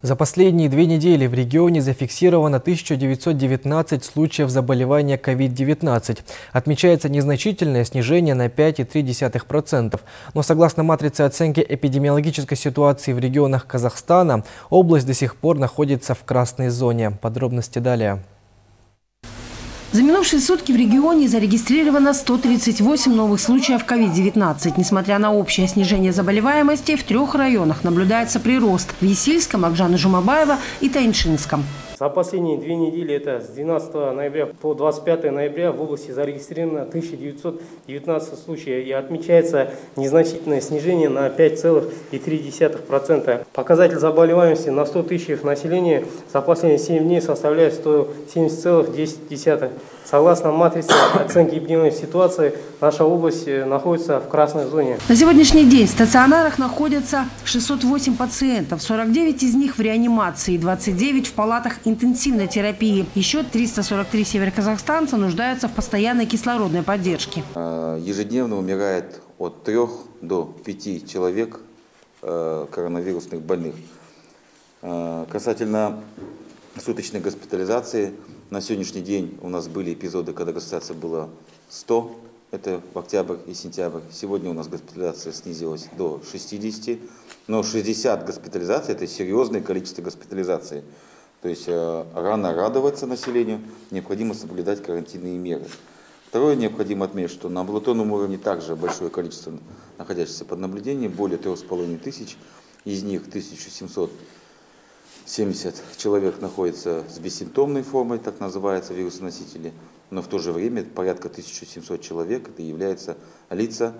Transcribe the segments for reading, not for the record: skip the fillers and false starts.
За последние 2 недели в регионе зафиксировано 1919 случаев заболевания COVID-19. Отмечается незначительное снижение на 5,3%. Но согласно матрице оценки эпидемиологической ситуации в регионах Казахстана, область до сих пор находится в красной зоне. Подробности далее. За минувшие сутки в регионе зарегистрировано 138 новых случаев COVID-19. Несмотря на общее снижение заболеваемости, в 3 районах наблюдается прирост – в Есильском, Акжана Жумабаева и Тайншинском. За последние 2 недели, это с 12 ноября по 25 ноября, в области зарегистрировано 1919 случаев и отмечается незначительное снижение на 5,3%. Показатель заболеваемости на 100 тысяч населения за последние 7 дней составляет 170,10. Согласно матрице оценки эпидемиологической ситуации, наша область находится в красной зоне. На сегодняшний день в стационарах находятся 608 пациентов, 49 из них в реанимации, 29 в палатах интенсивной терапии. Еще 343 североказахстанца нуждаются в постоянной кислородной поддержке. Ежедневно умирает от 3 до 5 человек коронавирусных больных. Касательно суточной госпитализации, на сегодняшний день у нас были эпизоды, когда госпитализация была 100, это в октябрь и сентябрь. Сегодня у нас госпитализация снизилась до 60, но 60 госпитализаций – это серьезное количество госпитализаций. То есть рано радоваться населению, необходимо соблюдать карантинные меры. Второе, необходимо отметить, что на амбулаторном уровне также большое количество находящихся под наблюдением, более 3500, из них 1770 человек находится с бессимптомной формой, так называется, вирусоносители, но в то же время порядка 1700 человек это являются лица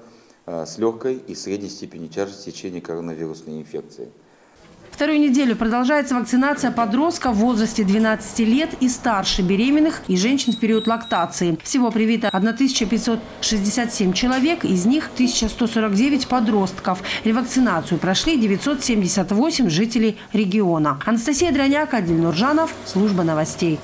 с легкой и средней степенью тяжести течения коронавирусной инфекции. Вторую неделю продолжается вакцинация подростков в возрасте 12 лет и старше, беременных и женщин в период лактации. Всего привито 1567 человек, из них 1149 подростков. Ревакцинацию прошли 978 жителей региона. Анастасия Дроняк, Адиль Нуржанов, служба новостей.